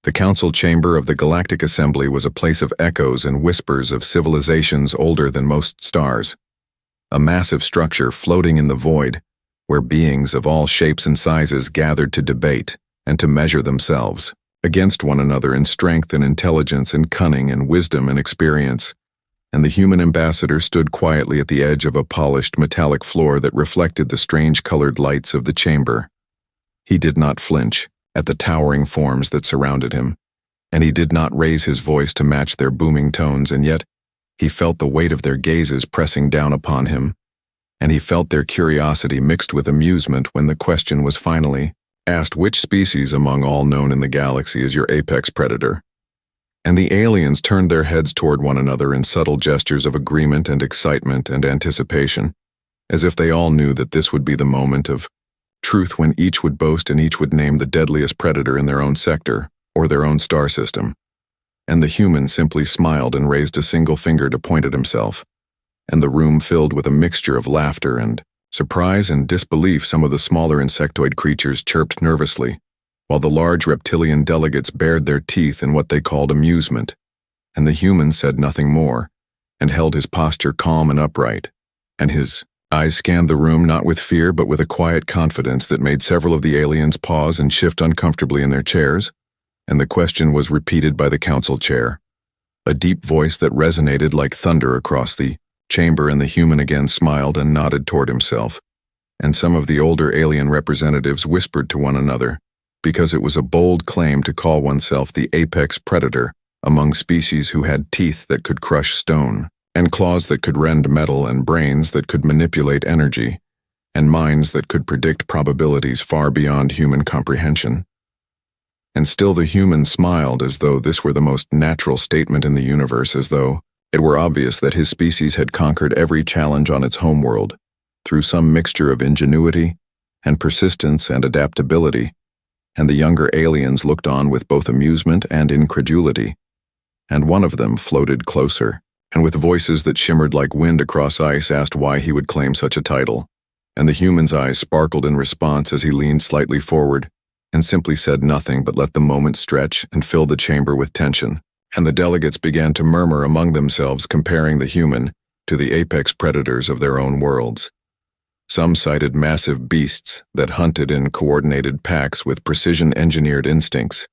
The council chamber of the Galactic Assembly was a place of echoes and whispers of civilizations older than most stars. A massive structure floating in the void, where beings of all shapes and sizes gathered to debate and to measure themselves against one another in strength and intelligence and cunning and wisdom and experience. And the human ambassador stood quietly at the edge of a polished metallic floor that reflected the strange colored lights of the chamber. He did not flinch at the towering forms that surrounded him, and he did not raise his voice to match their booming tones, and yet he felt the weight of their gazes pressing down upon him, and he felt their curiosity mixed with amusement when the question was finally asked, which species among all known in the galaxy is your apex predator? And the aliens turned their heads toward one another in subtle gestures of agreement and excitement and anticipation, as if they all knew that this would be the moment of truth when each would boast and each would name the deadliest predator in their own sector or their own star system. And the human simply smiled and raised a single finger to point at himself, and the room filled with a mixture of laughter and surprise and disbelief. Some of the smaller insectoid creatures chirped nervously, while the large reptilian delegates bared their teeth in what they called amusement, and the human said nothing more, and held his posture calm and upright, and his eyes scanned the room not with fear but with a quiet confidence that made several of the aliens pause and shift uncomfortably in their chairs, and the question was repeated by the council chair, a deep voice that resonated like thunder across the chamber, and the human again smiled and nodded toward himself, and some of the older alien representatives whispered to one another, because it was a bold claim to call oneself the apex predator among species who had teeth that could crush stone, and claws that could rend metal, and brains that could manipulate energy, and minds that could predict probabilities far beyond human comprehension. And still the human smiled as though this were the most natural statement in the universe, as though it were obvious that his species had conquered every challenge on its homeworld through some mixture of ingenuity and persistence and adaptability, and the younger aliens looked on with both amusement and incredulity, and one of them floated closer, and with voices that shimmered like wind across ice asked why he would claim such a title, and the human's eyes sparkled in response as he leaned slightly forward and simply said nothing but let the moment stretch and fill the chamber with tension, and the delegates began to murmur among themselves, comparing the human to the apex predators of their own worlds. Some cited massive beasts that hunted in coordinated packs with precision-engineered instincts.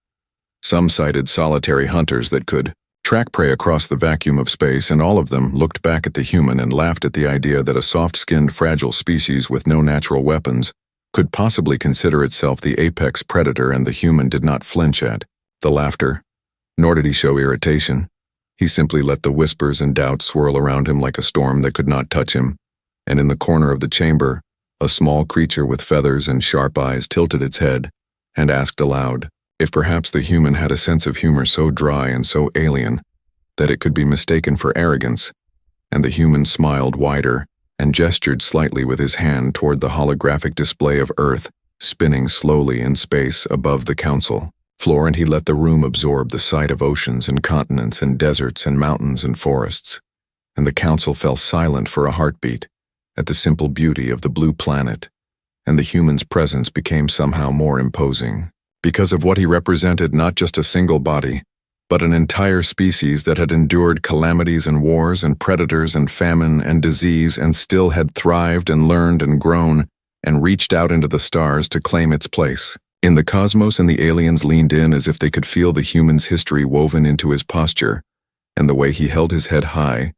Some cited solitary hunters that could track prey across the vacuum of space, and all of them looked back at the human and laughed at the idea that a soft-skinned, fragile species with no natural weapons could possibly consider itself the apex predator, and the human did not flinch at the laughter, nor did he show irritation. He simply let the whispers and doubts swirl around him like a storm that could not touch him, and in the corner of the chamber, a small creature with feathers and sharp eyes tilted its head and asked aloud if perhaps the human had a sense of humor so dry and so alien that it could be mistaken for arrogance, and the human smiled wider and gestured slightly with his hand toward the holographic display of Earth spinning slowly in space above the council floor, and he let the room absorb the sight of oceans and continents and deserts and mountains and forests, and the council fell silent for a heartbeat at the simple beauty of the blue planet, and the human's presence became somehow more imposing, because of what he represented, not just a single body, but an entire species that had endured calamities and wars and predators and famine and disease, and still had thrived and learned and grown and reached out into the stars to claim its place in the cosmos. And the aliens leaned in as if they could feel the human's history woven into his posture, and the way he held his head high,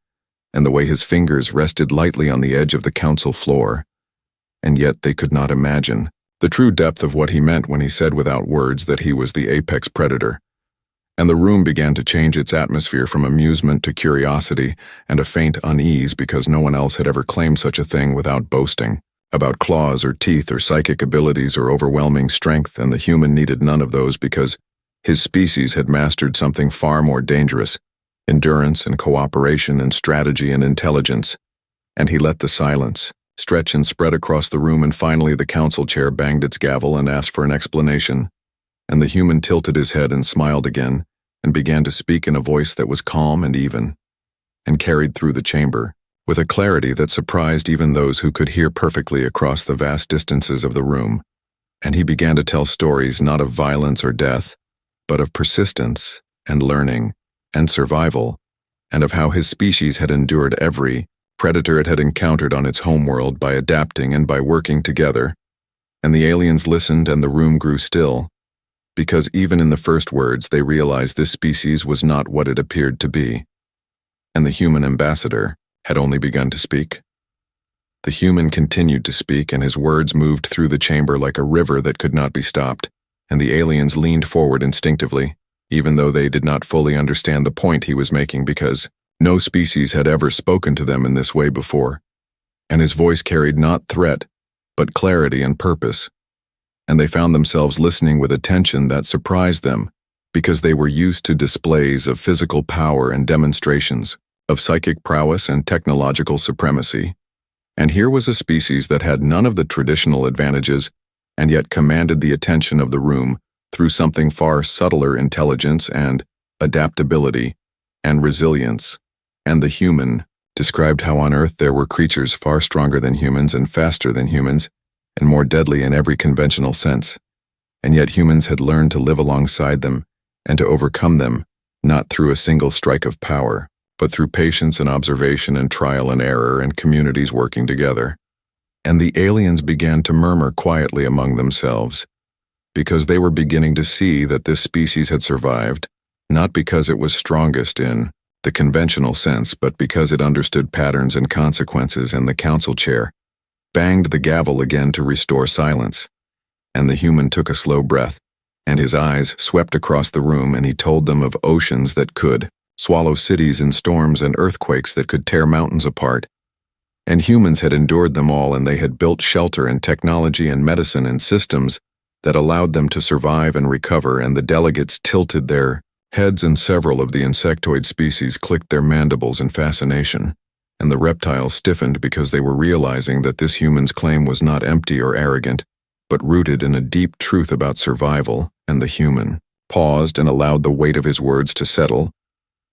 and the way his fingers rested lightly on the edge of the council floor. And yet they could not imagine the true depth of what he meant when he said without words that he was the apex predator. And the room began to change its atmosphere from amusement to curiosity and a faint unease, because no one else had ever claimed such a thing without boasting about claws or teeth or psychic abilities or overwhelming strength, and the human needed none of those because his species had mastered something far more dangerous: endurance and cooperation and strategy and intelligence. And he let the silence stretch and spread across the room, and finally the council chair banged its gavel and asked for an explanation. And the human tilted his head and smiled again, and began to speak in a voice that was calm and even, and carried through the chamber, with a clarity that surprised even those who could hear perfectly across the vast distances of the room. And he began to tell stories not of violence or death, but of persistence and learning and survival, and of how his species had endured every predator it had encountered on its homeworld by adapting and by working together. And the aliens listened and the room grew still, because even in the first words they realized this species was not what it appeared to be. And the human ambassador had only begun to speak. The human continued to speak, and his words moved through the chamber like a river that could not be stopped, and the aliens leaned forward instinctively, even though they did not fully understand the point he was making, because no species had ever spoken to them in this way before. And his voice carried not threat, but clarity and purpose. And they found themselves listening with attention that surprised them, because they were used to displays of physical power and demonstrations of psychic prowess and technological supremacy. And here was a species that had none of the traditional advantages, and yet commanded the attention of the room through something far subtler intelligence and adaptability and resilience. And the human described how on Earth there were creatures far stronger than humans and faster than humans, and more deadly in every conventional sense. And yet humans had learned to live alongside them and to overcome them, not through a single strike of power, but through patience and observation and trial and error and communities working together. And the aliens began to murmur quietly among themselves, because they were beginning to see that this species had survived, not because it was strongest in the conventional sense, but because it understood patterns and consequences. And the council chair banged the gavel again to restore silence. And the human took a slow breath, and his eyes swept across the room, and he told them of oceans that could swallow cities in storms and earthquakes that could tear mountains apart. And humans had endured them all, and they had built shelter and technology and medicine and systems that allowed them to survive and recover. And the delegates tilted their heads, and several of the insectoid species clicked their mandibles in fascination, and the reptiles stiffened because they were realizing that this human's claim was not empty or arrogant, but rooted in a deep truth about survival. And the human paused and allowed the weight of his words to settle,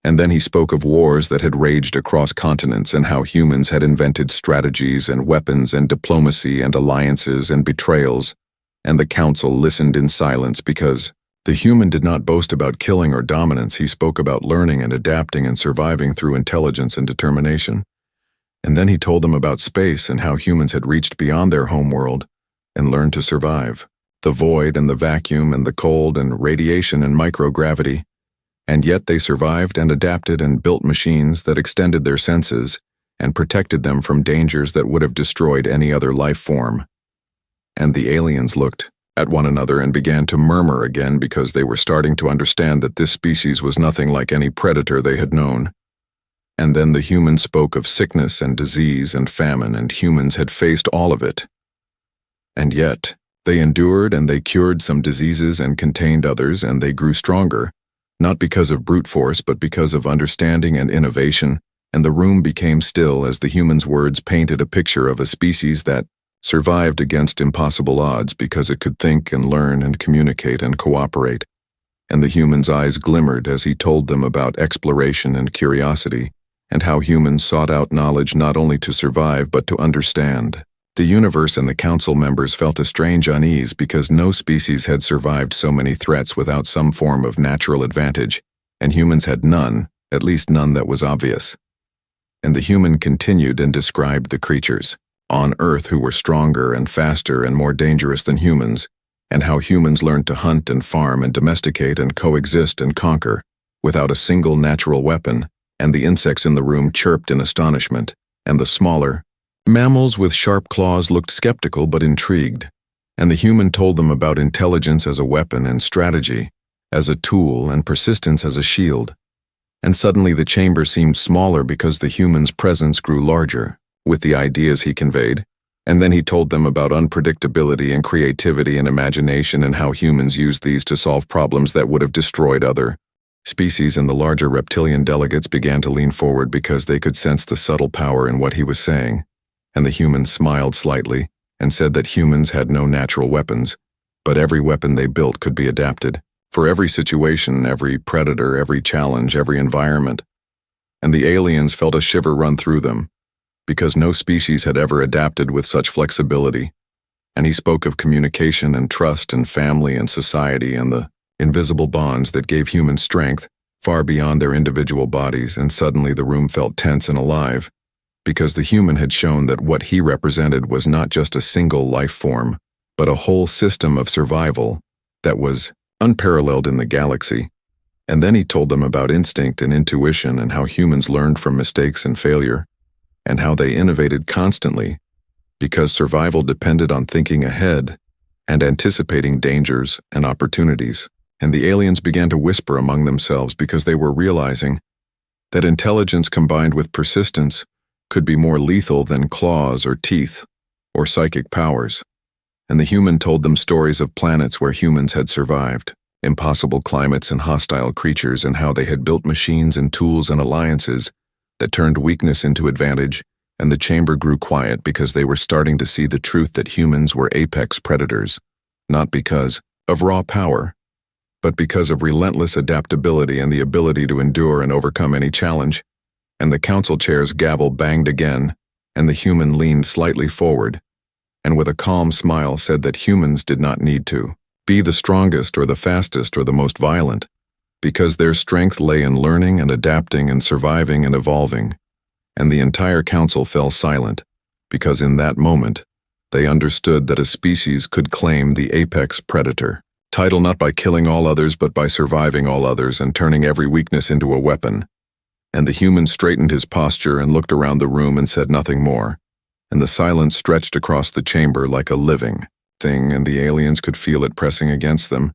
and then he spoke of wars that had raged across continents and how humans had invented strategies and weapons and diplomacy and alliances and betrayals. And the council listened in silence, because the human did not boast about killing or dominance. He spoke about learning and adapting and surviving through intelligence and determination. And then he told them about space and how humans had reached beyond their homeworld and learned to survive the void and the vacuum and the cold and radiation and microgravity. And yet they survived and adapted and built machines that extended their senses and protected them from dangers that would have destroyed any other life form. And the aliens looked at one another and began to murmur again, because they were starting to understand that this species was nothing like any predator they had known. And then the humans spoke of sickness and disease and famine, and humans had faced all of it. And yet they endured, and they cured some diseases and contained others, and they grew stronger, not because of brute force, but because of understanding and innovation. And the room became still as the human's words painted a picture of a species that survived against impossible odds because it could think and learn and communicate and cooperate. And the human's eyes glimmered as he told them about exploration and curiosity, and how humans sought out knowledge not only to survive but to understand the universe. And the council members felt a strange unease, because no species had survived so many threats without some form of natural advantage, and humans had none, at least none that was obvious. And the human continued and described the creatures on Earth who were stronger and faster and more dangerous than humans, and how humans learned to hunt and farm and domesticate and coexist and conquer without a single natural weapon. And the insects in the room chirped in astonishment, and the smaller mammals with sharp claws looked skeptical but intrigued. And the human told them about intelligence as a weapon and strategy as a tool and persistence as a shield. And suddenly the chamber seemed smaller because the human's presence grew larger with the ideas he conveyed. And then he told them about unpredictability and creativity and imagination, and how humans used these to solve problems that would have destroyed other species. And the larger reptilian delegates began to lean forward because they could sense the subtle power in what he was saying. And the human smiled slightly and said that humans had no natural weapons, but every weapon they built could be adapted for every situation, every predator, every challenge, every environment. And the aliens felt a shiver run through them, because no species had ever adapted with such flexibility. And he spoke of communication and trust and family and society and the invisible bonds that gave humans strength far beyond their individual bodies, and suddenly the room felt tense and alive, because the human had shown that what he represented was not just a single life form, but a whole system of survival that was unparalleled in the galaxy. And then he told them about instinct and intuition and how humans learned from mistakes and failure, and how they innovated constantly, because survival depended on thinking ahead and anticipating dangers and opportunities. And the aliens began to whisper among themselves because they were realizing that intelligence combined with persistence could be more lethal than claws or teeth or psychic powers. And the human told them stories of planets where humans had survived, impossible climates and hostile creatures, and how they had built machines and tools and alliances that turned weakness into advantage. And the chamber grew quiet because they were starting to see the truth that humans were apex predators, not because of raw power, but because of relentless adaptability and the ability to endure and overcome any challenge. And the council chair's gavel banged again, and the human leaned slightly forward, and with a calm smile said that humans did not need to be the strongest or the fastest or the most violent, because their strength lay in learning and adapting and surviving and evolving. And the entire council fell silent, because in that moment, they understood that a species could claim the apex predator title not by killing all others but by surviving all others and turning every weakness into a weapon. And the human straightened his posture and looked around the room and said nothing more, and the silence stretched across the chamber like a living thing, and the aliens could feel it pressing against them,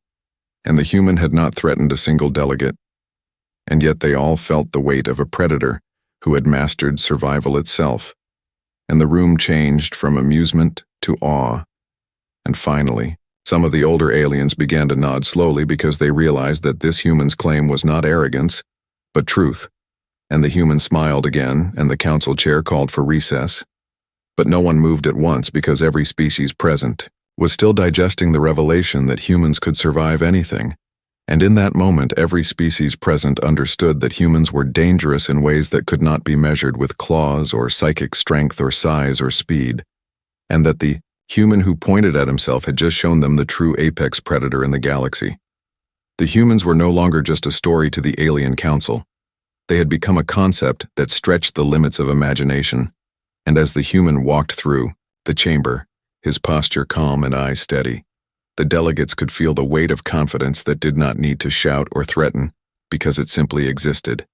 and the human had not threatened a single delegate, and yet they all felt the weight of a predator who had mastered survival itself, and the room changed from amusement to awe. And finally, some of the older aliens began to nod slowly because they realized that this human's claim was not arrogance, but truth. And the human smiled again, and the council chair called for recess. But no one moved at once because every species present was still digesting the revelation that humans could survive anything. And in that moment, every species present understood that humans were dangerous in ways that could not be measured with claws or psychic strength or size or speed, and that the human who pointed at himself had just shown them the true apex predator in the galaxy. The humans were no longer just a story to the alien council. They had become a concept that stretched the limits of imagination, and as the human walked through the chamber, his posture calm and eyes steady, the delegates could feel the weight of confidence that did not need to shout or threaten because it simply existed.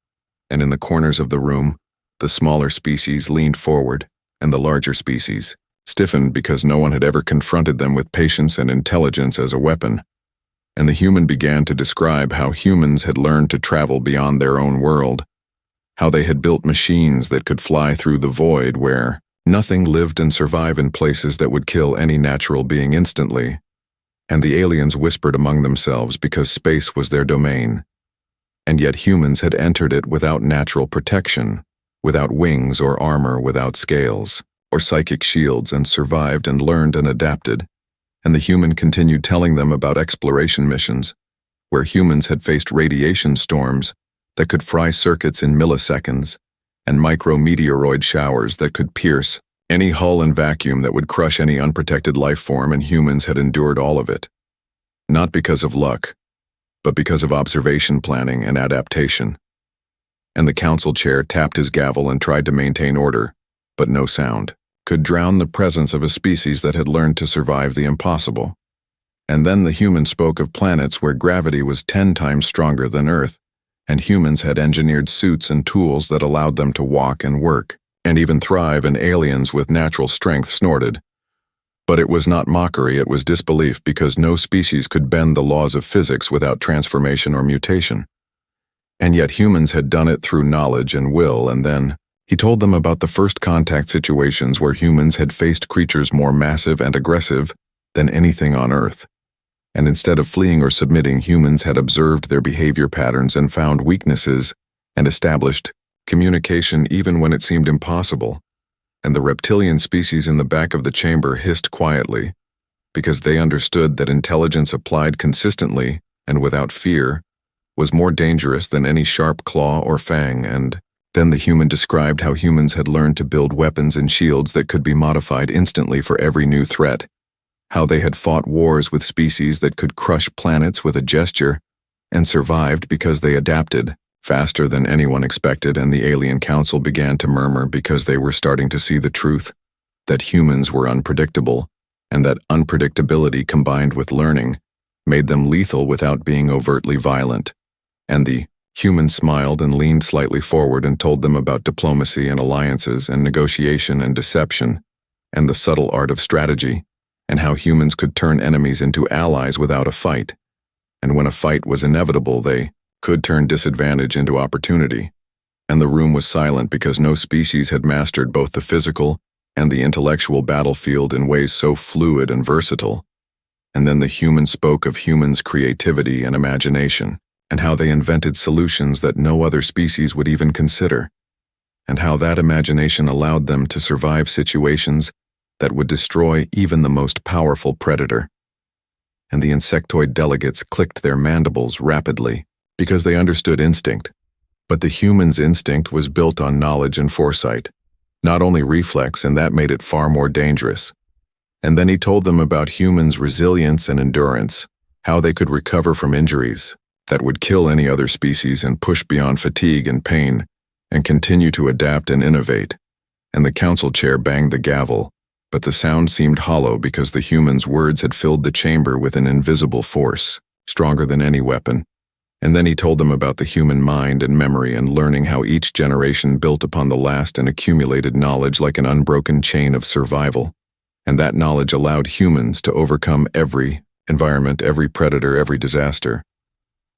And in the corners of the room, the smaller species leaned forward, and the larger species stiffened because no one had ever confronted them with patience and intelligence as a weapon. And the human began to describe how humans had learned to travel beyond their own world, how they had built machines that could fly through the void where nothing lived and survive in places that would kill any natural being instantly. And the aliens whispered among themselves because space was their domain. And yet humans had entered it without natural protection, without wings or armor, without scales or psychic shields, and survived and learned and adapted. And the human continued telling them about exploration missions, where humans had faced radiation storms that could fry circuits in milliseconds, and micrometeoroid showers that could pierce any hull and vacuum that would crush any unprotected life form, and humans had endured all of it. Not because of luck, but because of observation planning and adaptation. And the council chair tapped his gavel and tried to maintain order, but no sound could drown the presence of a species that had learned to survive the impossible. And then the human spoke of planets where gravity was 10 times stronger than Earth, and humans had engineered suits and tools that allowed them to walk and work, and even thrive, and aliens with natural strength snorted. But it was not mockery, it was disbelief, because no species could bend the laws of physics without transformation or mutation. And yet humans had done it through knowledge and will. And then he told them about the first contact situations where humans had faced creatures more massive and aggressive than anything on Earth. And instead of fleeing or submitting, humans had observed their behavior patterns and found weaknesses and established communication even when it seemed impossible. And the reptilian species in the back of the chamber hissed quietly, because they understood that intelligence applied consistently and without fear was more dangerous than any sharp claw or fang. And then the human described how humans had learned to build weapons and shields that could be modified instantly for every new threat, how they had fought wars with species that could crush planets with a gesture, and survived because they adapted faster than anyone expected, and the alien council began to murmur because they were starting to see the truth, that humans were unpredictable, and that unpredictability combined with learning made them lethal without being overtly violent. And the human smiled and leaned slightly forward and told them about diplomacy and alliances and negotiation and deception, and the subtle art of strategy, and how humans could turn enemies into allies without a fight. And when a fight was inevitable, they could turn disadvantage into opportunity. And the room was silent because no species had mastered both the physical and the intellectual battlefield in ways so fluid and versatile. And then the human spoke of humans' creativity and imagination, and how they invented solutions that no other species would even consider, and how that imagination allowed them to survive situations that would destroy even the most powerful predator. And the insectoid delegates clicked their mandibles rapidly because they understood instinct. But the human's instinct was built on knowledge and foresight, not only reflex, and that made it far more dangerous. And then he told them about humans' resilience and endurance, how they could recover from injuries that would kill any other species and push beyond fatigue and pain and continue to adapt and innovate. And the council chair banged the gavel, but the sound seemed hollow because the humans' words had filled the chamber with an invisible force, stronger than any weapon. And then he told them about the human mind and memory and learning how each generation built upon the last and accumulated knowledge like an unbroken chain of survival. And that knowledge allowed humans to overcome every environment, every predator, every disaster.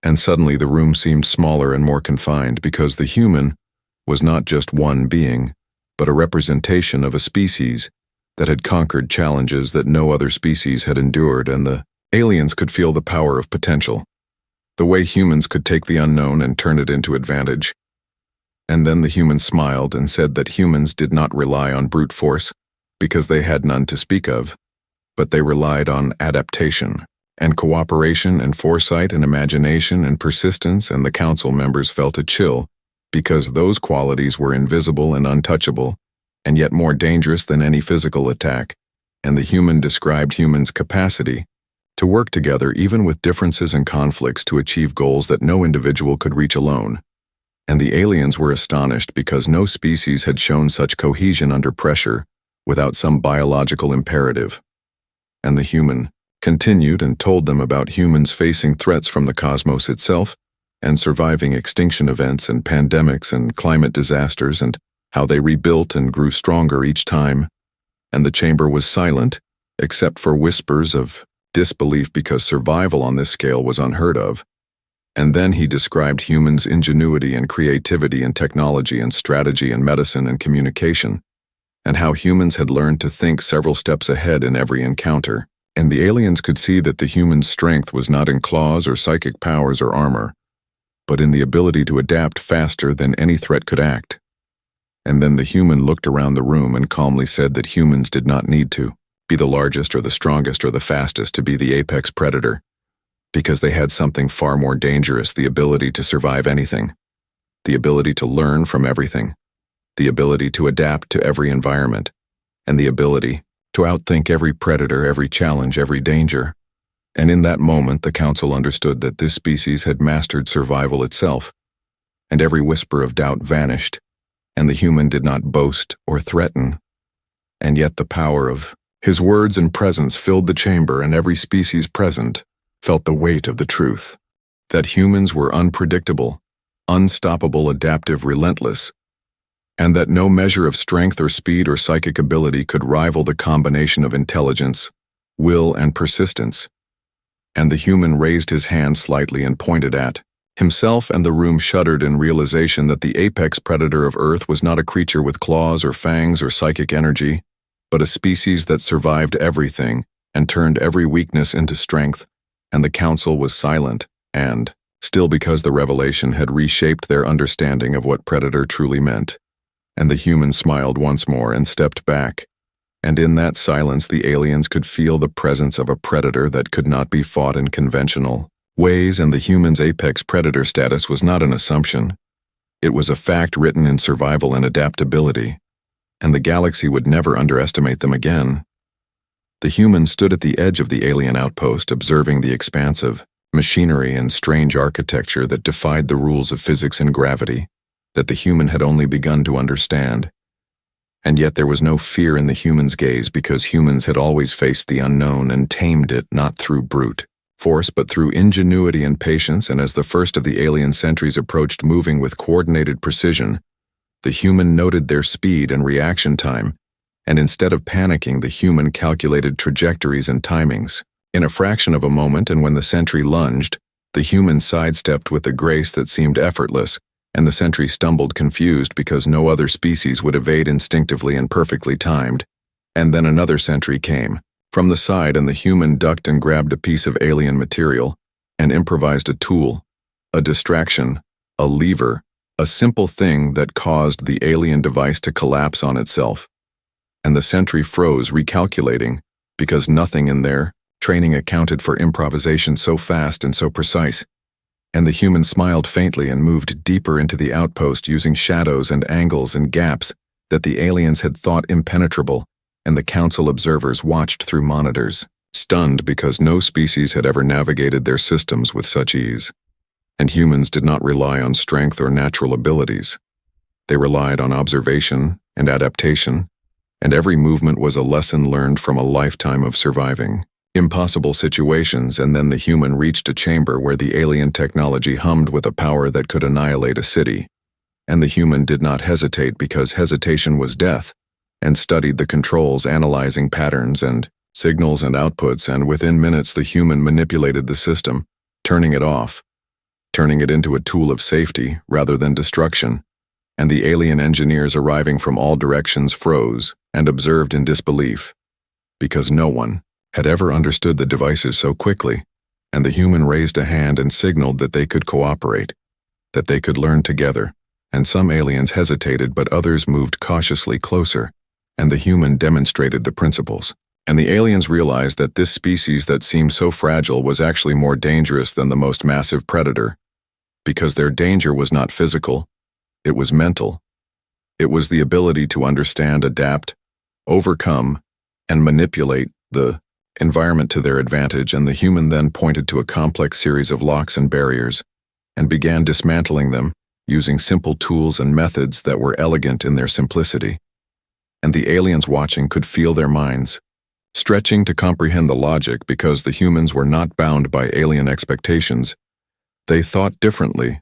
And suddenly the room seemed smaller and more confined because the human was not just one being, but a representation of a species that had conquered challenges that no other species had endured, and the aliens could feel the power of potential. The way humans could take the unknown and turn it into advantage. And then the human smiled and said that humans did not rely on brute force because they had none to speak of, but they relied on adaptation and cooperation and foresight and imagination and persistence, and the council members felt a chill because those qualities were invisible and untouchable, and yet more dangerous than any physical attack, and the human described humans' capacity to work together even with differences and conflicts to achieve goals that no individual could reach alone. And the aliens were astonished because no species had shown such cohesion under pressure without some biological imperative. And the human continued and told them about humans facing threats from the cosmos itself and surviving extinction events and pandemics and climate disasters, and how they rebuilt and grew stronger each time. And the chamber was silent, except for whispers of disbelief because survival on this scale was unheard of. And then he described humans' ingenuity and creativity and technology and strategy and medicine and communication, and how humans had learned to think several steps ahead in every encounter. And the aliens could see that the human's strength was not in claws or psychic powers or armor, but in the ability to adapt faster than any threat could act. And then the human looked around the room and calmly said that humans did not need to be the largest or the strongest or the fastest to be the apex predator, because they had something far more dangerous: the ability to survive anything, the ability to learn from everything, the ability to adapt to every environment, and the ability to outthink every predator, every challenge, every danger. And in that moment, the council understood that this species had mastered survival itself, and every whisper of doubt vanished, and the human did not boast or threaten. And yet the power of his words and presence filled the chamber, and every species present felt the weight of the truth, that humans were unpredictable, unstoppable, adaptive, relentless, and that no measure of strength or speed or psychic ability could rival the combination of intelligence, will, and persistence. And the human raised his hand slightly and pointed at himself, and the room shuddered in realization that the apex predator of Earth was not a creature with claws or fangs or psychic energy, but a species that survived everything and turned every weakness into strength. And the council was silent, and still, because the revelation had reshaped their understanding of what predator truly meant. And the human smiled once more and stepped back, and in that silence the aliens could feel the presence of a predator that could not be fought in conventional ways, and the human's apex predator status was not an assumption. It was a fact written in survival and adaptability, and the galaxy would never underestimate them again. The human stood at the edge of the alien outpost, observing the expansive machinery and strange architecture that defied the rules of physics and gravity, that the human had only begun to understand. And yet there was no fear in the human's gaze, because humans had always faced the unknown and tamed it not through brute force but through ingenuity and patience. And as the first of the alien sentries approached, moving with coordinated precision, the human noted their speed and reaction time, and instead of panicking, the human calculated trajectories and timings. In a fraction of a moment, and when the sentry lunged, the human sidestepped with a grace that seemed effortless, and the sentry stumbled, confused, because no other species would evade instinctively and perfectly timed. And then another sentry came from the side, and the human ducked and grabbed a piece of alien material and improvised a tool, a distraction, a lever, a simple thing that caused the alien device to collapse on itself. And the sentry froze, recalculating, because nothing in their training accounted for improvisation so fast and so precise. And the human smiled faintly and moved deeper into the outpost, using shadows and angles and gaps that the aliens had thought impenetrable, and the council observers watched through monitors, stunned because no species had ever navigated their systems with such ease. And humans did not rely on strength or natural abilities. They relied on observation and adaptation, and every movement was a lesson learned from a lifetime of surviving impossible situations. And then the human reached a chamber where the alien technology hummed with a power that could annihilate a city. And the human did not hesitate, because hesitation was death, and studied the controls, analyzing patterns and signals and outputs, and within minutes the human manipulated the system, turning it off, turning it into a tool of safety rather than destruction. And the alien engineers arriving from all directions froze and observed in disbelief, because no one had ever understood the devices so quickly. And the human raised a hand and signaled that they could cooperate, that they could learn together. And some aliens hesitated, but others moved cautiously closer, and the human demonstrated the principles. And the aliens realized that this species that seemed so fragile was actually more dangerous than the most massive predator, because their danger was not physical, it was mental. It was the ability to understand, adapt, overcome, and manipulate the environment to their advantage. And the human then pointed to a complex series of locks and barriers, and began dismantling them, using simple tools and methods that were elegant in their simplicity. And the aliens watching could feel their minds stretching to comprehend the logic, because the humans were not bound by alien expectations. They thought differently,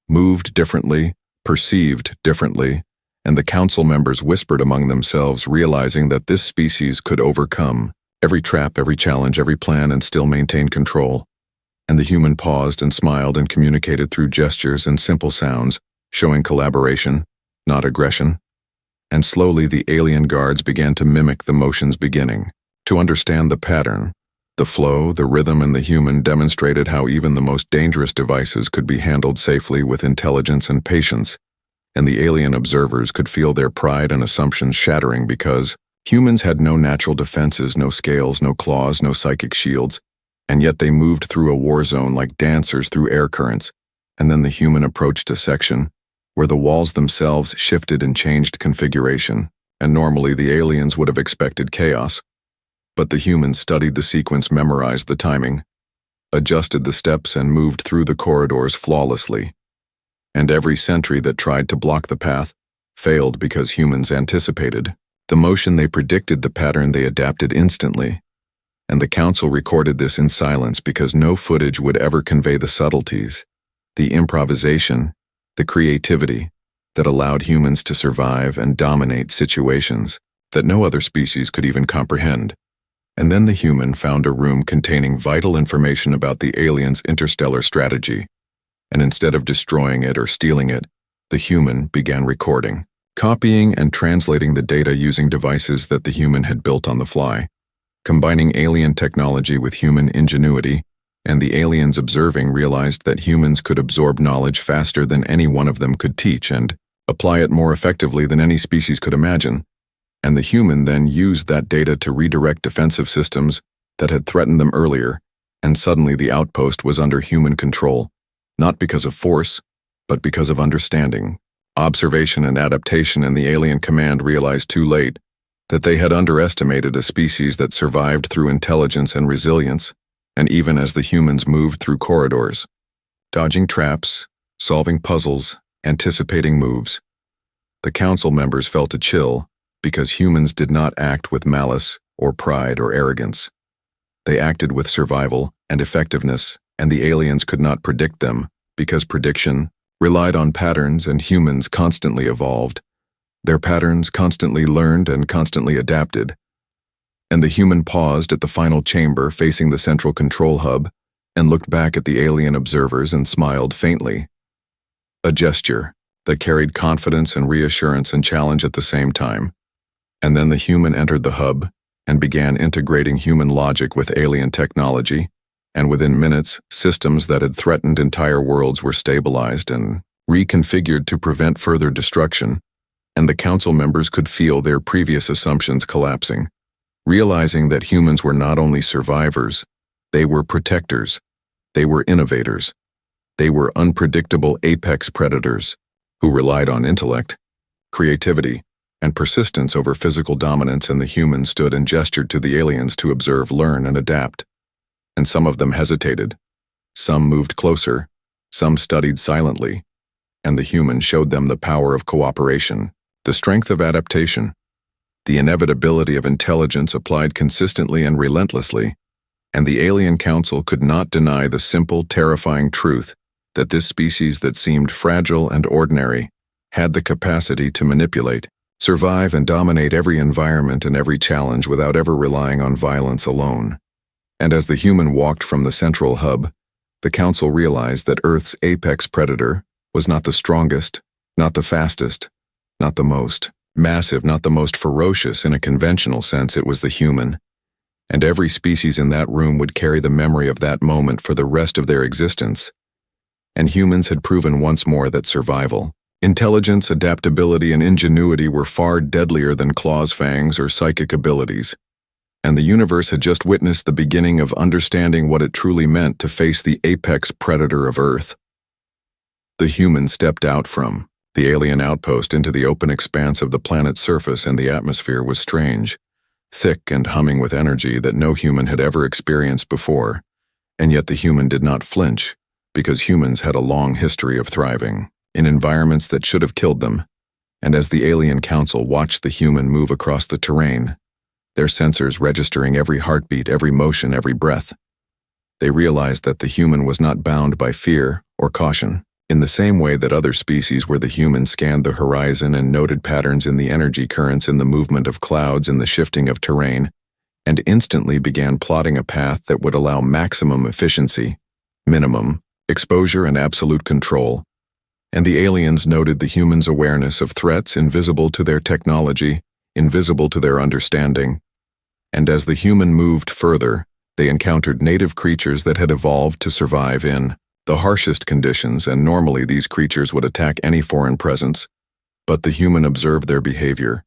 moved differently, perceived differently, and the council members whispered among themselves, realizing that this species could overcome every trap, every challenge, every plan, and still maintain control. And the human paused and smiled and communicated through gestures and simple sounds, showing collaboration, not aggression. And slowly the alien guards began to mimic the motions, beginning to understand the pattern, the flow, the rhythm, and the human demonstrated how even the most dangerous devices could be handled safely with intelligence and patience. And the alien observers could feel their pride and assumptions shattering, because humans had no natural defenses, no scales, no claws, no psychic shields, and yet they moved through a war zone like dancers through air currents. And then the human approached a section where the walls themselves shifted and changed configuration, and normally the aliens would have expected chaos. But the humans studied the sequence, memorized the timing, adjusted the steps, and moved through the corridors flawlessly. And every sentry that tried to block the path failed, because humans anticipated the motion, they predicted the pattern, they adapted instantly. And the council recorded this in silence, because no footage would ever convey the subtleties, the improvisation, the creativity that allowed humans to survive and dominate situations that no other species could even comprehend. And then the human found a room containing vital information about the aliens' interstellar strategy, and instead of destroying it or stealing it, the human began recording, copying and translating the data using devices that the human had built on the fly, combining alien technology with human ingenuity. And the aliens observing realized that humans could absorb knowledge faster than any one of them could teach, and apply it more effectively than any species could imagine. And the human then used that data to redirect defensive systems that had threatened them earlier, and suddenly the outpost was under human control, not because of force, but because of understanding, observation, and adaptation. And the alien command realized too late that they had underestimated a species that survived through intelligence and resilience, and even as the humans moved through corridors, dodging traps, solving puzzles, anticipating moves. The council members felt a chill because humans did not act with malice or pride or arrogance. They acted with survival and effectiveness, and the aliens could not predict them because prediction relied on patterns and humans constantly evolved. Their patterns constantly learned and constantly adapted. And the human paused at the final chamber facing the central control hub and looked back at the alien observers and smiled faintly. A gesture that carried confidence and reassurance and challenge at the same time. And then the human entered the hub and began integrating human logic with alien technology, and within minutes, systems that had threatened entire worlds were stabilized and reconfigured to prevent further destruction, and the council members could feel their previous assumptions collapsing, realizing that humans were not only survivors, they were protectors, they were innovators, they were unpredictable apex predators who relied on intellect, creativity, and persistence over physical dominance, and the humans stood and gestured to the aliens to observe, learn, and adapt. And some of them hesitated. Some moved closer, some studied silently, and the human showed them the power of cooperation, the strength of adaptation, the inevitability of intelligence applied consistently and relentlessly, and the alien council could not deny the simple, terrifying truth that this species that seemed fragile and ordinary had the capacity to manipulate, survive, and dominate every environment and every challenge without ever relying on violence alone. And as the human walked from the central hub, the council realized that Earth's apex predator was not the strongest, not the fastest, not the most massive, not the most ferocious in a conventional sense. It was the human. And every species in that room would carry the memory of that moment for the rest of their existence. And humans had proven once more that survival, intelligence, adaptability, and ingenuity were far deadlier than claws, fangs, or psychic abilities. And the universe had just witnessed the beginning of understanding what it truly meant to face the apex predator of Earth. The human stepped out from the alien outpost into the open expanse of the planet's surface, and the atmosphere was strange, thick and humming with energy that no human had ever experienced before. And yet the human did not flinch, because humans had a long history of thriving in environments that should have killed them. And as the alien council watched the human move across the terrain, their sensors registering every heartbeat, every motion, every breath, they realized that the human was not bound by fear or caution. In the same way that other species where the human scanned the horizon and noted patterns in the energy currents, in the movement of clouds, in the shifting of terrain, and instantly began plotting a path that would allow maximum efficiency, minimum exposure, and absolute control. And the aliens noted the humans' awareness of threats invisible to their technology, invisible to their understanding. And as the human moved further, they encountered native creatures that had evolved to survive in the harshest conditions, and normally these creatures would attack any foreign presence. But the human observed their behavior,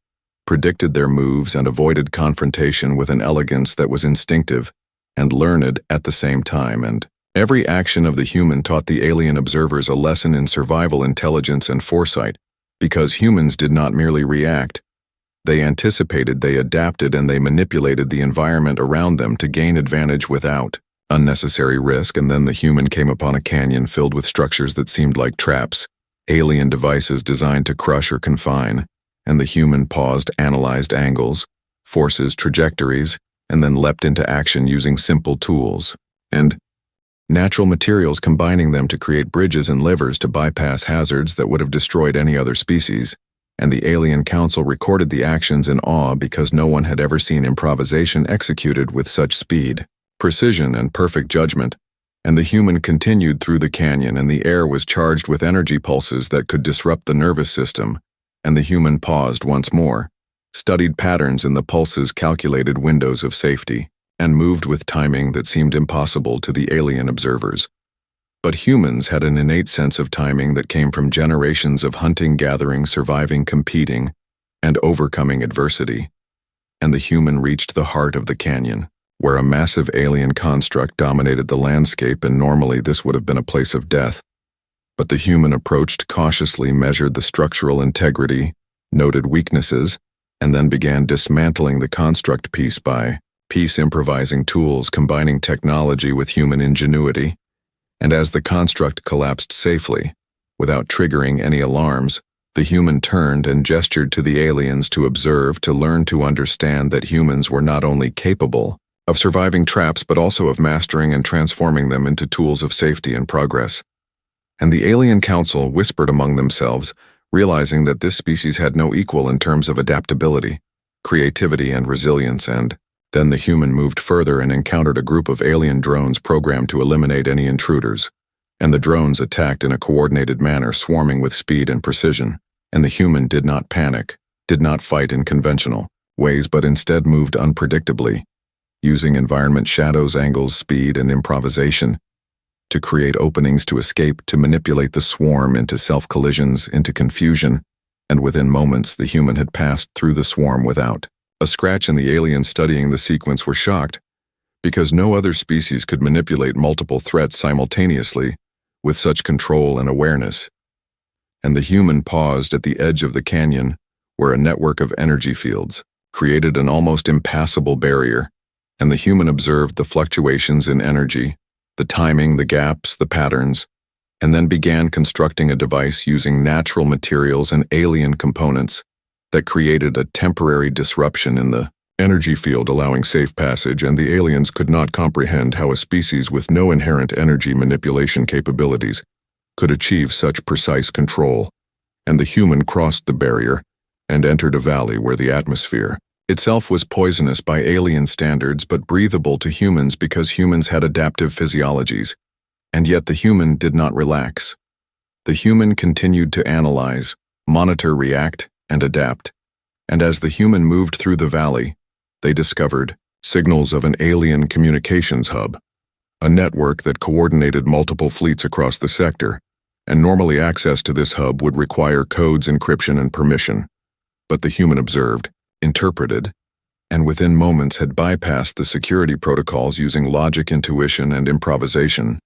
predicted their moves, and avoided confrontation with an elegance that was instinctive and learned at the same time. And every action of the human taught the alien observers a lesson in survival intelligence and foresight, because humans did not merely react. They anticipated, they adapted, and they manipulated the environment around them to gain advantage without unnecessary risk. And then the human came upon a canyon filled with structures that seemed like traps, alien devices designed to crush or confine, and the human paused, analyzed angles, forces, trajectories, and then leapt into action using simple tools and natural materials, combining them to create bridges and levers to bypass hazards that would have destroyed any other species. And the alien council recorded the actions in awe, because no one had ever seen improvisation executed with such speed, precision, and perfect judgment. And the human continued through the canyon, and the air was charged with energy pulses that could disrupt the nervous system. And the human paused once more, studied patterns in the pulses, calculated windows of safety, and moved with timing that seemed impossible to the alien observers. But humans had an innate sense of timing that came from generations of hunting, gathering, surviving, competing, and overcoming adversity. And the human reached the heart of the canyon, where a massive alien construct dominated the landscape, and normally this would have been a place of death. But the human approached cautiously, measured the structural integrity, noted weaknesses, and then began dismantling the construct piece by piece, improvising tools combining technology with human ingenuity. And as the construct collapsed safely, without triggering any alarms, the human turned and gestured to the aliens to observe, to learn, to understand that humans were not only capable of surviving traps but also of mastering and transforming them into tools of safety and progress. And the alien council whispered among themselves, realizing that this species had no equal in terms of adaptability, creativity, and resilience. And then the human moved further and encountered a group of alien drones programmed to eliminate any intruders. And the drones attacked in a coordinated manner, swarming with speed and precision. And the human did not panic, did not fight in conventional ways, but instead moved unpredictably, using environment shadows, angles, speed, and improvisation to create openings to escape, to manipulate the swarm into self-collisions, into confusion. And within moments, the human had passed through the swarm without a scratch, and the aliens studying the sequence were shocked, because no other species could manipulate multiple threats simultaneously with such control and awareness. And the human paused at the edge of the canyon, where a network of energy fields created an almost impassable barrier, and the human observed the fluctuations in energy, the timing, the gaps, the patterns, and then began constructing a device using natural materials and alien components that created a temporary disruption in the energy field, allowing safe passage. And the aliens could not comprehend how a species with no inherent energy manipulation capabilities could achieve such precise control. And the human crossed the barrier and entered a valley where the atmosphere itself was poisonous by alien standards but breathable to humans because humans had adaptive physiologies. And yet the human did not relax. The human continued to analyze, monitor, react, and adapt. And as the human moved through the valley, they discovered signals of an alien communications hub, a network that coordinated multiple fleets across the sector, and normally access to this hub would require codes, encryption, and permission. But the human observed, interpreted, and within moments had bypassed the security protocols using logic, intuition, and improvisation,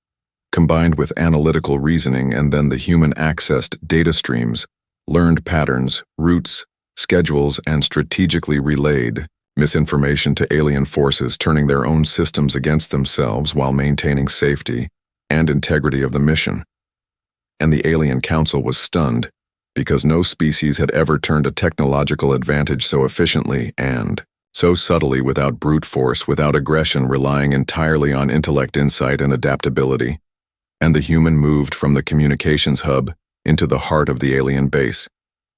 combined with analytical reasoning. And then the human accessed data streams, learned patterns, routes, schedules, and strategically relayed misinformation to alien forces, turning their own systems against themselves while maintaining safety and integrity of the mission. And the alien council was stunned, because no species had ever turned a technological advantage so efficiently and so subtly, without brute force, without aggression, relying entirely on intellect, insight, and adaptability. And the human moved from the communications hub into the heart of the alien base,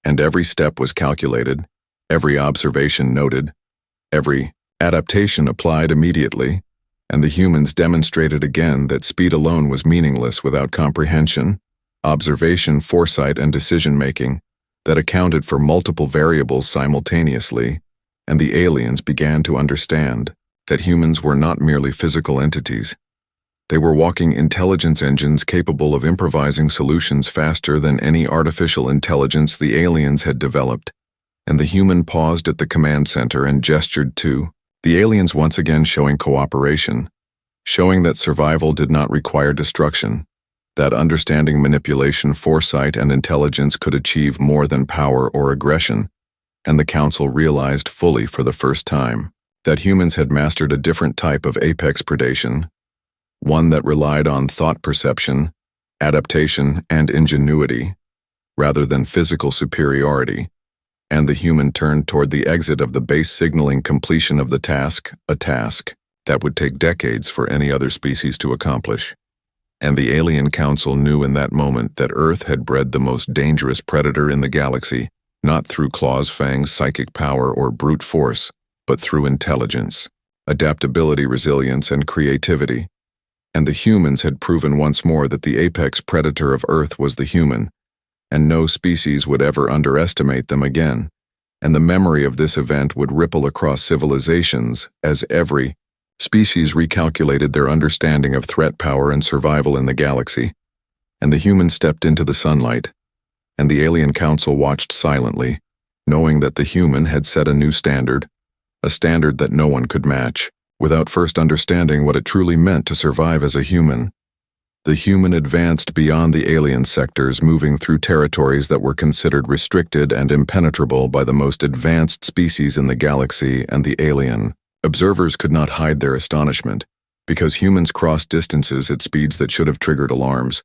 and every step was calculated, every observation noted, every adaptation applied immediately. And the humans demonstrated again that speed alone was meaningless without comprehension, observation, foresight, and decision-making that accounted for multiple variables simultaneously. And the aliens began to understand that humans were not merely physical entities. They were walking intelligence engines capable of improvising solutions faster than any artificial intelligence the aliens had developed. And the human paused at the command center and gestured to the aliens, once again showing cooperation, showing that survival did not require destruction, that understanding, manipulation, foresight, and intelligence could achieve more than power or aggression. And the council realized fully for the first time that humans had mastered a different type of apex predation, one that relied on thought, perception, adaptation, and ingenuity, rather than physical superiority. And the human turned toward the exit of the base, signaling completion of the task, a task that would take decades for any other species to accomplish. And the alien council knew in that moment that Earth had bred the most dangerous predator in the galaxy, not through claws, fangs, psychic power, or brute force, but through intelligence, adaptability, resilience, and creativity. And the humans had proven once more that the apex predator of Earth was the human, and no species would ever underestimate them again. And the memory of this event would ripple across civilizations as every species recalculated their understanding of threat, power, and survival in the galaxy. And the human stepped into the sunlight, and the alien council watched silently, knowing that the human had set a new standard, a standard that no one could match, without first understanding what it truly meant to survive as a human. The human advanced beyond the alien sectors, moving through territories that were considered restricted and impenetrable by the most advanced species in the galaxy and the alien. Observers could not hide their astonishment, because humans crossed distances at speeds that should have triggered alarms.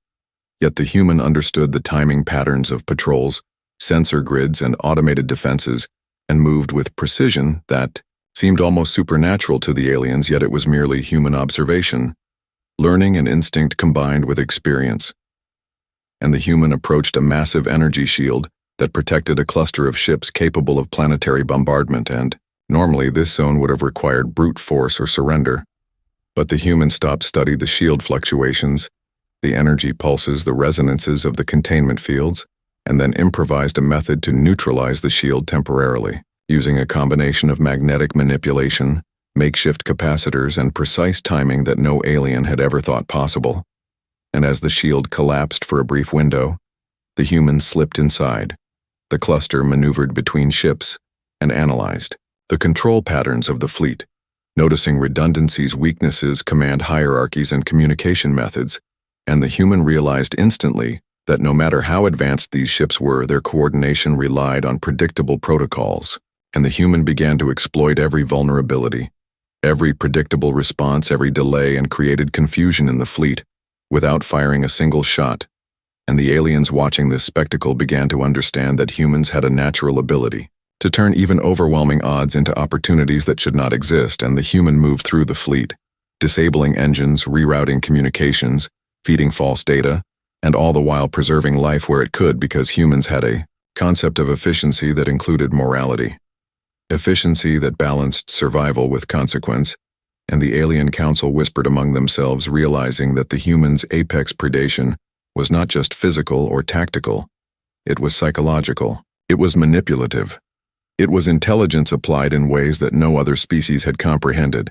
Yet the human understood the timing patterns of patrols, sensor grids, and automated defenses, and moved with precision that seemed almost supernatural to the aliens, yet it was merely human observation. Learning and instinct combined with experience. And the human approached a massive energy shield that protected a cluster of ships capable of planetary bombardment, and normally this zone would have required brute force or surrender. But the human stopped to study the shield fluctuations, the energy pulses, the resonances of the containment fields, and then improvised a method to neutralize the shield temporarily, using a combination of magnetic manipulation, makeshift capacitors, and precise timing that no alien had ever thought possible. And as the shield collapsed for a brief window, the human slipped inside. The cluster maneuvered between ships and analyzed the control patterns of the fleet, noticing redundancies, weaknesses, command hierarchies, and communication methods, and the human realized instantly that no matter how advanced these ships were, their coordination relied on predictable protocols, and the human began to exploit every vulnerability, every predictable response, every delay, and created confusion in the fleet, without firing a single shot. And the aliens watching this spectacle began to understand that humans had a natural ability to turn even overwhelming odds into opportunities that should not exist, and the human moved through the fleet, disabling engines, rerouting communications, feeding false data, and all the while preserving life where it could, because humans had a concept of efficiency that included morality. Efficiency that balanced survival with consequence, and the alien council whispered among themselves, realizing that the humans' apex predation was not just physical or tactical, it was psychological, it was manipulative, it was intelligence applied in ways that no other species had comprehended.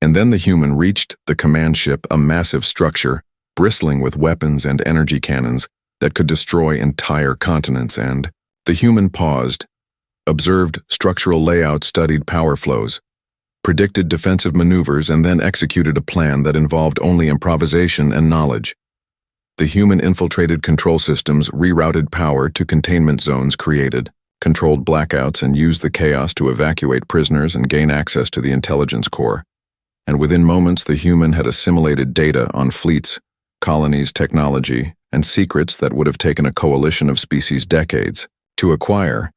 And then the human reached the command ship, a massive structure, bristling with weapons and energy cannons that could destroy entire continents, and the human paused, observed structural layout, studied power flows, predicted defensive maneuvers, and then executed a plan that involved only improvisation and knowledge. The human infiltrated control systems, rerouted power to containment zones created, controlled blackouts, and used the chaos to evacuate prisoners and gain access to the intelligence core. And within moments, the human had assimilated data on fleets, colonies, technology, and secrets that would have taken a coalition of species decades to acquire.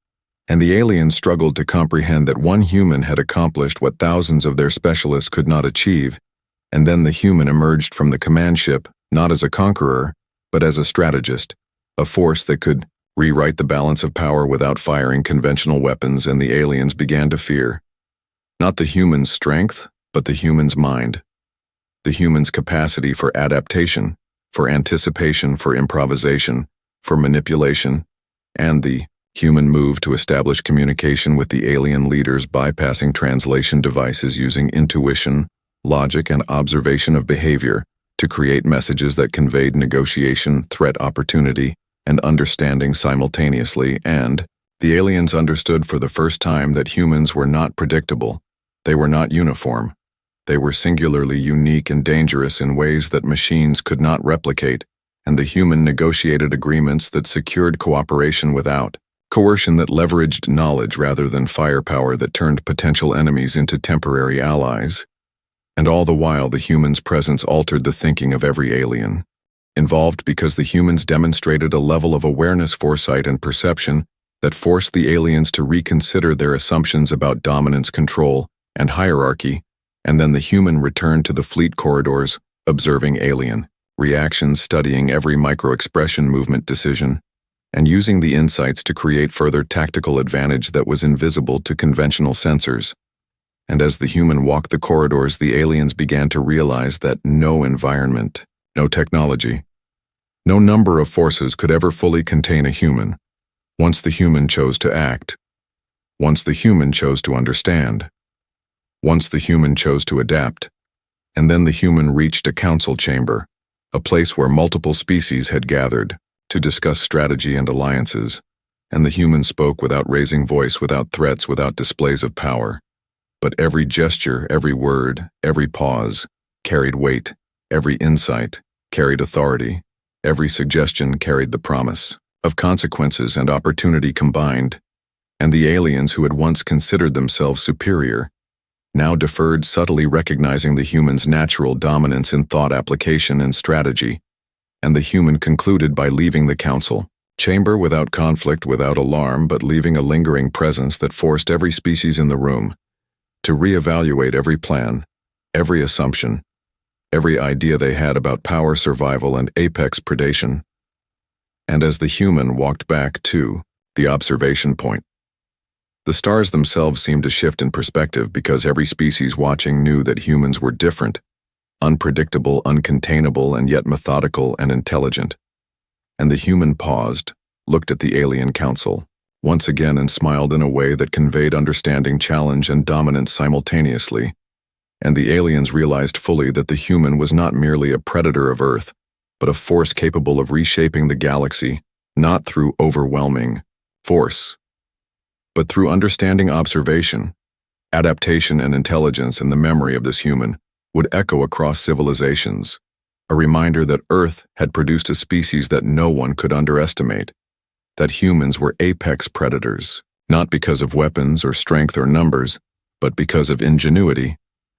And the aliens struggled to comprehend that one human had accomplished what thousands of their specialists could not achieve, and then the human emerged from the command ship, not as a conqueror, but as a strategist, a force that could rewrite the balance of power without firing conventional weapons, and the aliens began to fear. Not the human's strength, but the human's mind. The human's capacity for adaptation, for anticipation, for improvisation, for manipulation, and the human move to establish communication with the alien leaders, bypassing translation devices, using intuition, logic, and observation of behavior to create messages that conveyed negotiation, threat, opportunity, and understanding simultaneously. And the aliens understood for the first time that humans were not predictable. They were not uniform. They were singularly unique and dangerous in ways that machines could not replicate, and the human negotiated agreements that secured cooperation without coercion, that leveraged knowledge rather than firepower, that turned potential enemies into temporary allies. And all the while, the human's presence altered the thinking of every alien involved, because the humans demonstrated a level of awareness, foresight, and perception that forced the aliens to reconsider their assumptions about dominance, control, and hierarchy. And then the human returned to the fleet corridors, observing alien reactions, studying every micro-expression, movement, decision, and using the insights to create further tactical advantage that was invisible to conventional sensors. And as the human walked the corridors, the aliens began to realize that no environment, no technology, no number of forces could ever fully contain a human, once the human chose to act, once the human chose to understand, once the human chose to adapt. And then the human reached a council chamber, a place where multiple species had gathered to discuss strategy and alliances, and the human spoke without raising voice, without threats, without displays of power. But every gesture, every word, every pause carried weight, every insight, carried authority. Every suggestion carried the promise of consequences and opportunity combined, and the aliens who had once considered themselves superior now deferred, subtly recognizing the human's natural dominance in thought application and strategy, and the human concluded by leaving the council chamber without conflict, without alarm, but leaving a lingering presence that forced every species in the room to reevaluate every plan, every assumption, every idea they had about power, survival, and apex predation. And as the human walked back to the observation point, the stars themselves seemed to shift in perspective because every species watching knew that humans were different, unpredictable, uncontainable, and yet methodical and intelligent. And the human paused, looked at the alien council once again, and smiled in a way that conveyed understanding, challenge, and dominance simultaneously. And the aliens realized fully that the human was not merely a predator of Earth, but a force capable of reshaping the galaxy, not through overwhelming force, but through understanding, observation, adaptation, and intelligence. And the memory of this human would echo across civilizations, a reminder that Earth had produced a species that no one could underestimate, that humans were apex predators, not because of weapons or strength or numbers, but because of ingenuity,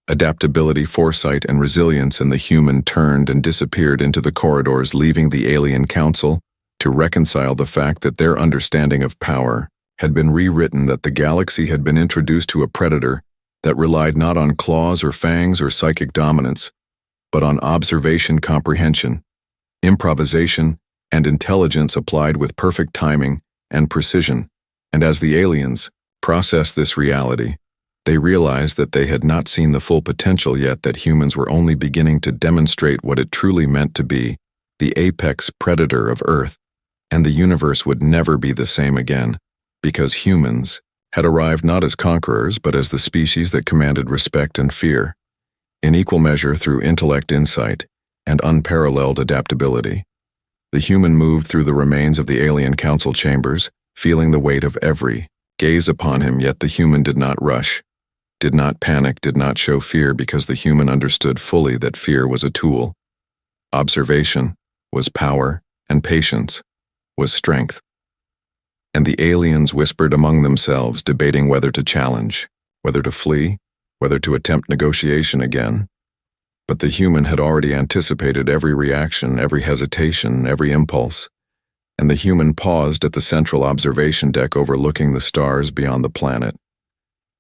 adaptability, foresight, and resilience. And the human turned and disappeared into the corridors, leaving the alien council to reconcile the fact that their understanding of power had been rewritten, that the galaxy had been introduced to a predator that relied not on claws or fangs or psychic dominance, but on observation, comprehension, improvisation, and intelligence applied with perfect timing and precision. And as the aliens processed this reality, they realized that they had not seen the full potential yet, that humans were only beginning to demonstrate what it truly meant to be the apex predator of Earth, and the universe would never be the same again, because humans had arrived not as conquerors but as the species that commanded respect and fear, in equal measure through intellect, insight, and unparalleled adaptability. The human moved through the remains of the alien council chambers, feeling the weight of every gaze upon him, yet the human did not rush, did not panic, did not show fear, because the human understood fully that fear was a tool. Observation was power, and patience was strength. And the aliens whispered among themselves, debating whether to challenge, whether to flee, whether to attempt negotiation again. But the human had already anticipated every reaction, every hesitation, every impulse, and the human paused at the central observation deck overlooking the stars beyond the planet.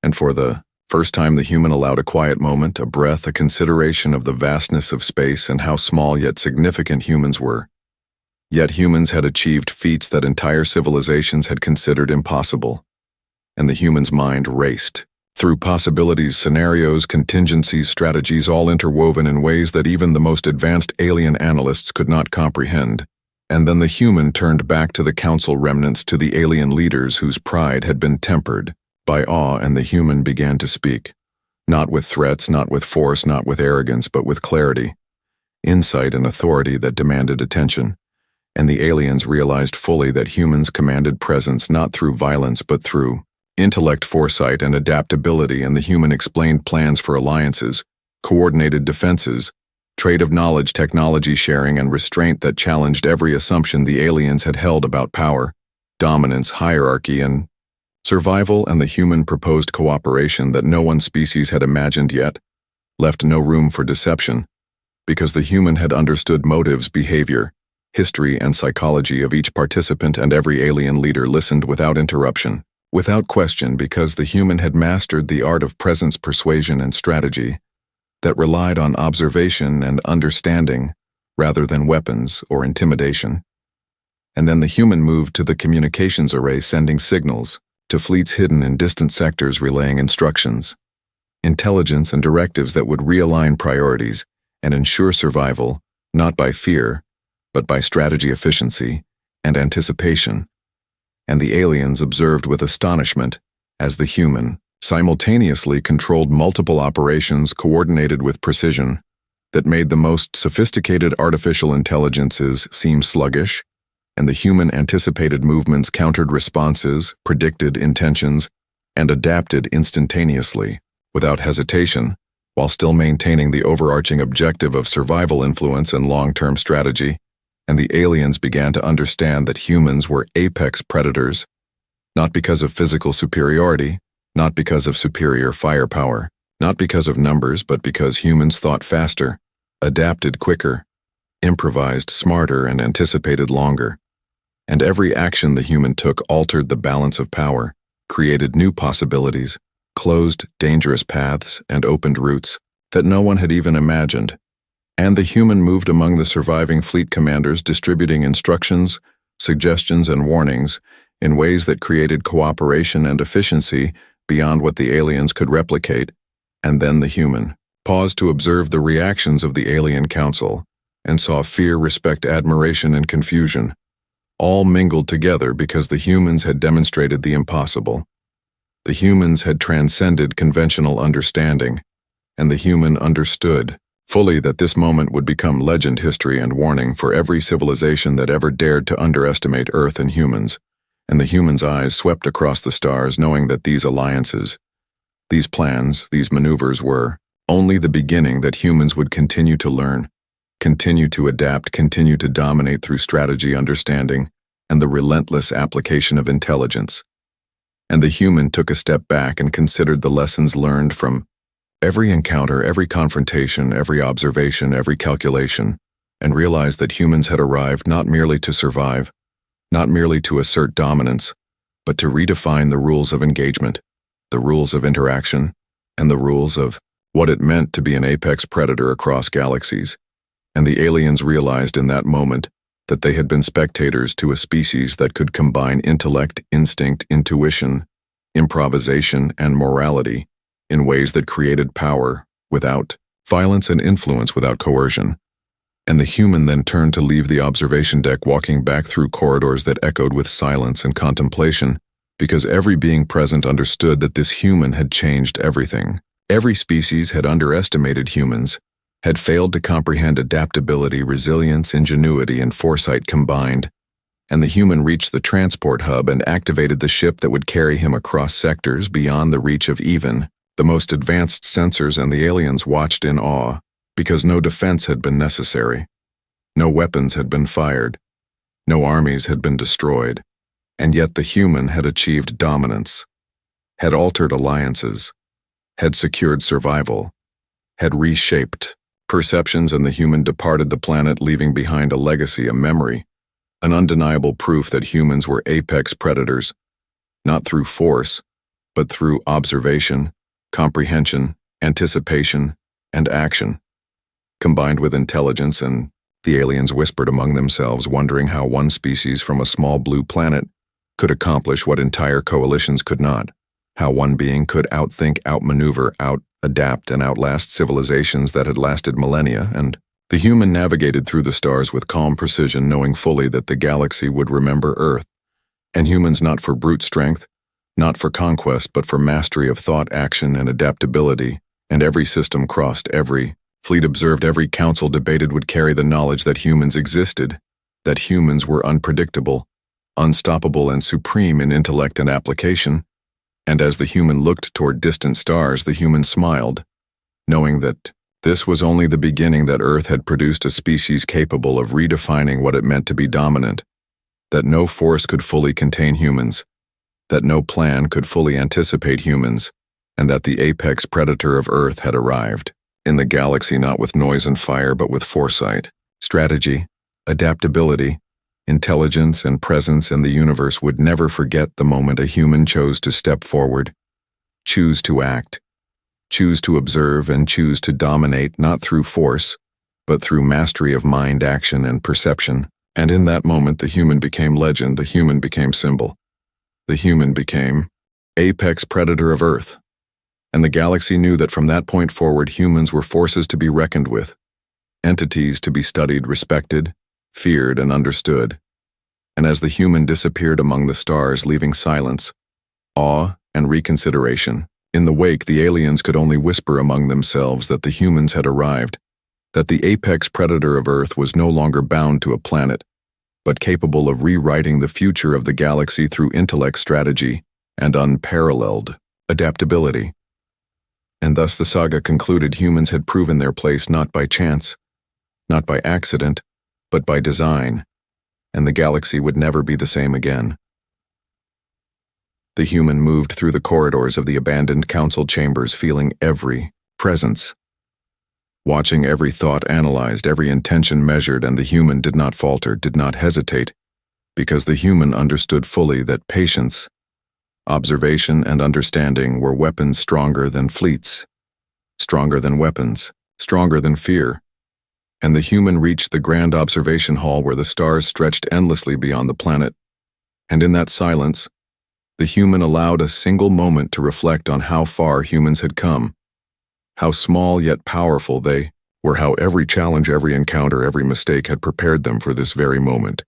And for the first time, the human allowed a quiet moment, a breath, a consideration of the vastness of space and how small yet significant humans were. Yet humans had achieved feats that entire civilizations had considered impossible, and the human's mind raced through possibilities, scenarios, contingencies, strategies, all interwoven in ways that even the most advanced alien analysts could not comprehend. And then the human turned back to the council remnants, to the alien leaders whose pride had been tempered by awe, and the human began to speak, not with threats, not with force, not with arrogance, but with clarity, insight, and authority that demanded attention. And the aliens realized fully that humans commanded presence not through violence but through intellect, foresight, and adaptability. And the human explained plans for alliances, coordinated defenses, trade of knowledge, technology sharing, and restraint that challenged every assumption the aliens had held about power, dominance, hierarchy, and survival. And the human proposed cooperation that no one species had imagined yet, left no room for deception, because the human had understood motives, behavior, history, and psychology of each participant, and every alien leader listened without interruption, without question, because the human had mastered the art of presence, persuasion, and strategy that relied on observation and understanding rather than weapons or intimidation. And then the human moved to the communications array, sending signals to fleets hidden in distant sectors, relaying instructions, intelligence, and directives that would realign priorities and ensure survival, not by fear, but by strategy, efficiency, and anticipation. And the aliens observed with astonishment as the human simultaneously controlled multiple operations coordinated with precision that made the most sophisticated artificial intelligences seem sluggish, and the human anticipated movements, countered responses, predicted intentions, and adapted instantaneously, without hesitation, while still maintaining the overarching objective of survival influence and long-term strategy, and the aliens began to understand that humans were apex predators, not because of physical superiority, not because of superior firepower, not because of numbers, but because humans thought faster, adapted quicker, improvised smarter, and anticipated longer. And every action the human took altered the balance of power, created new possibilities, closed dangerous paths, and opened routes that no one had even imagined. And the human moved among the surviving fleet commanders, distributing instructions, suggestions, and warnings in ways that created cooperation and efficiency beyond what the aliens could replicate. And then the human paused to observe the reactions of the alien council and saw fear, respect, admiration, and confusion, all mingled together because the humans had demonstrated the impossible. The humans had transcended conventional understanding, and the human understood fully that this moment would become legend, history, and warning for every civilization that ever dared to underestimate Earth and humans. And the humans' eyes swept across the stars, knowing that these alliances, these plans, these maneuvers were only the beginning, that humans would continue to learn, continue to adapt, continue to dominate through strategy, understanding, and the relentless application of intelligence. And the human took a step back and considered the lessons learned from every encounter, every confrontation, every observation, every calculation, and realized that humans had arrived not merely to survive, not merely to assert dominance, but to redefine the rules of engagement, the rules of interaction, and the rules of what it meant to be an apex predator across galaxies. And the aliens realized in that moment that they had been spectators to a species that could combine intellect, instinct, intuition, improvisation, and morality in ways that created power without violence and influence without coercion. And the human then turned to leave the observation deck, walking back through corridors that echoed with silence and contemplation, because every being present understood that this human had changed everything. Every species had underestimated humans, had failed to comprehend adaptability, resilience, ingenuity, and foresight combined, and the human reached the transport hub and activated the ship that would carry him across sectors beyond the reach of even the most advanced sensors, and the aliens watched in awe, because no defense had been necessary. No weapons had been fired. No armies had been destroyed. And yet the human had achieved dominance, had altered alliances, had secured survival, had reshaped perceptions, and the human departed the planet, leaving behind a legacy, a memory, an undeniable proof that humans were apex predators, not through force, but through observation, comprehension, anticipation, and action, combined with intelligence. And the aliens whispered among themselves, wondering how one species from a small blue planet could accomplish what entire coalitions could not, how one being could outthink, outmaneuver, out-adapt, and outlast civilizations that had lasted millennia. And the human navigated through the stars with calm precision, knowing fully that the galaxy would remember Earth, and humans not for brute strength, not for conquest, but for mastery of thought, action, and adaptability. And every system crossed, every fleet observed, every council debated would carry the knowledge that humans existed, that humans were unpredictable, unstoppable, and supreme in intellect and application. And as the human looked toward distant stars, the human smiled, knowing that this was only the beginning, that Earth had produced a species capable of redefining what it meant to be dominant, that no force could fully contain humans, that no plan could fully anticipate humans, and that the apex predator of Earth had arrived in the galaxy, not with noise and fire, but with foresight, strategy, adaptability, intelligence, and presence. And the universe would never forget the moment a human chose to step forward, choose to act, choose to observe, and choose to dominate, not through force, but through mastery of mind, action, and perception. And in that moment, the human became legend, the human became symbol. The human became apex predator of Earth. And the galaxy knew that from that point forward, humans were forces to be reckoned with, entities to be studied, respected, feared, and understood. And as the human disappeared among the stars, leaving silence, awe, and reconsideration, in the wake, the aliens could only whisper among themselves that the humans had arrived, that the apex predator of Earth was no longer bound to a planet, but capable of rewriting the future of the galaxy through intellect, strategy, and unparalleled adaptability. And thus the saga concluded. Humans had proven their place not by chance, not by accident, but by design, and the galaxy would never be the same again. The human moved through the corridors of the abandoned council chambers, feeling every presence, watching every thought analyzed, every intention measured, and the human did not falter, did not hesitate, because the human understood fully that patience, observation, and understanding were weapons stronger than fleets, stronger than weapons, stronger than fear. And the human reached the grand observation hall where the stars stretched endlessly beyond the planet. And in that silence, the human allowed a single moment to reflect on how far humans had come, how small yet powerful they were, how every challenge, every encounter, every mistake had prepared them for this very moment.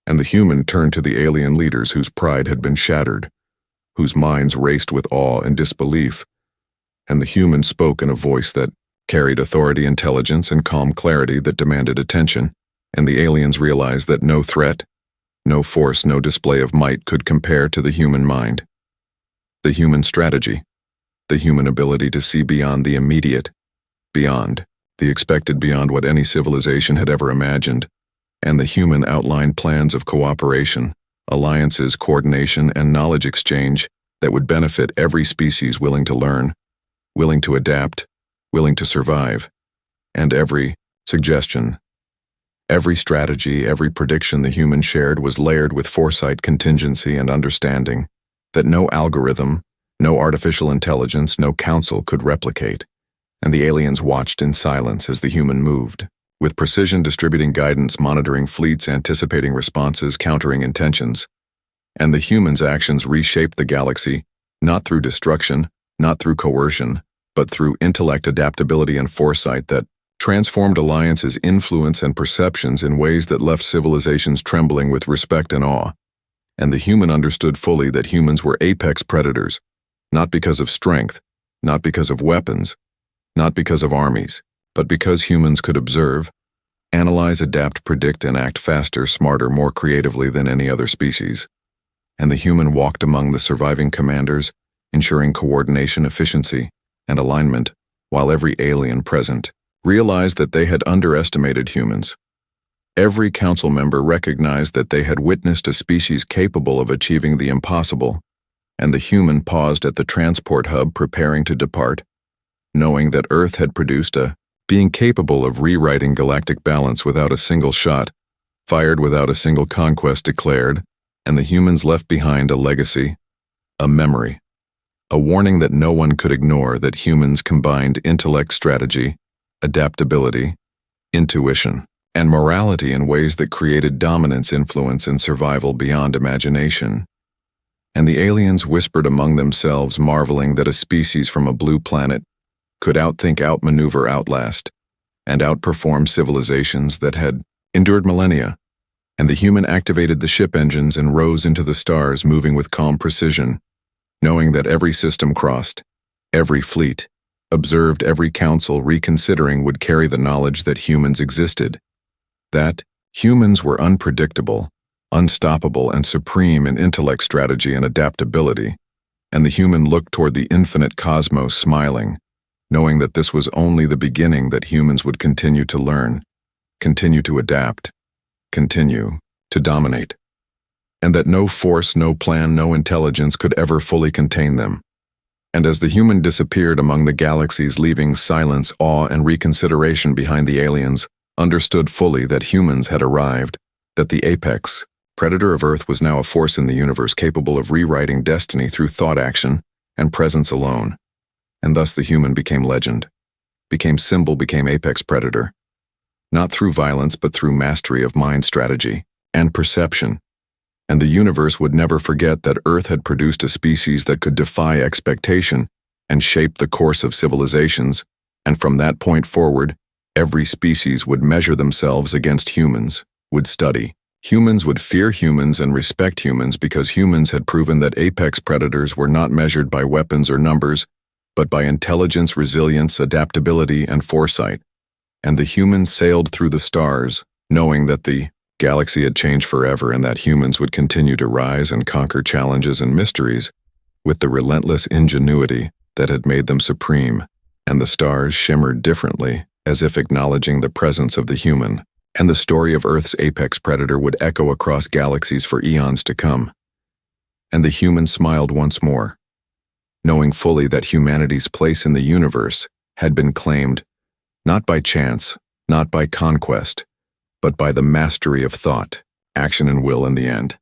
And the human turned to the alien leaders whose pride had been shattered, whose minds raced with awe and disbelief. And the human spoke in a voice that carried authority, intelligence, and calm clarity that demanded attention, and the aliens realized that no threat, no force, no display of might could compare to the human mind. The human strategy, the human ability to see beyond the immediate, beyond the expected, beyond what any civilization had ever imagined, and the human outlined plans of cooperation, alliances, coordination, and knowledge exchange that would benefit every species willing to learn, willing to adapt, willing to survive, and every suggestion, every strategy, every prediction the human shared was layered with foresight, contingency, and understanding that no algorithm, no artificial intelligence, no council could replicate. And the aliens watched in silence as the human moved, with precision distributing guidance, monitoring fleets, anticipating responses, countering intentions. And the human's actions reshaped the galaxy, not through destruction, not through coercion, but through intellect, adaptability, and foresight that transformed alliances, influence, and perceptions in ways that left civilizations trembling with respect and awe. And the human understood fully that humans were apex predators, not because of strength, not because of weapons, not because of armies, but because humans could observe, analyze, adapt, predict, and act faster, smarter, more creatively than any other species. And the human walked among the surviving commanders, ensuring coordination, efficiency, and alignment, while every alien present realized that they had underestimated humans. Every council member recognized that they had witnessed a species capable of achieving the impossible, and the human paused at the transport hub preparing to depart, knowing that Earth had produced a being capable of rewriting galactic balance without a single shot, fired without a single conquest declared, and the humans left behind a legacy, a memory, a warning that no one could ignore, that humans combined intellect, strategy, adaptability, intuition, and morality in ways that created dominance, influence, and survival beyond imagination. And the aliens whispered among themselves, marveling that a species from a blue planet could outthink, outmaneuver, outlast, and outperform civilizations that had endured millennia. And the human activated the ship engines and rose into the stars, moving with calm precision, knowing that every system crossed, every fleet, observed, every council reconsidering would carry the knowledge that humans existed, that humans were unpredictable, unstoppable, and supreme in intellect, strategy, and adaptability. And the human looked toward the infinite cosmos, smiling, knowing that this was only the beginning, that humans would continue to learn, continue to adapt, continue to dominate, and that no force, no plan, no intelligence could ever fully contain them. And as the human disappeared among the galaxies, leaving silence, awe, and reconsideration behind, the aliens understood fully that humans had arrived, that the apex predator of Earth was now a force in the universe capable of rewriting destiny through thought, action, and presence alone. And thus the human became legend, became symbol, became apex predator, not through violence but through mastery of mind, strategy, and perception. And the universe would never forget that Earth had produced a species that could defy expectation and shape the course of civilizations, and from that point forward, every species would measure themselves against humans, would study. Humans would fear humans and respect humans, because humans had proven that apex predators were not measured by weapons or numbers, but by intelligence, resilience, adaptability, and foresight. And the humans sailed through the stars, knowing that the galaxy had changed forever and that humans would continue to rise and conquer challenges and mysteries with the relentless ingenuity that had made them supreme, and the stars shimmered differently, as if acknowledging the presence of the human, and the story of Earth's apex predator would echo across galaxies for eons to come. And the human smiled once more, knowing fully that humanity's place in the universe had been claimed, not by chance, not by conquest, but by the mastery of thought, action and will in the end.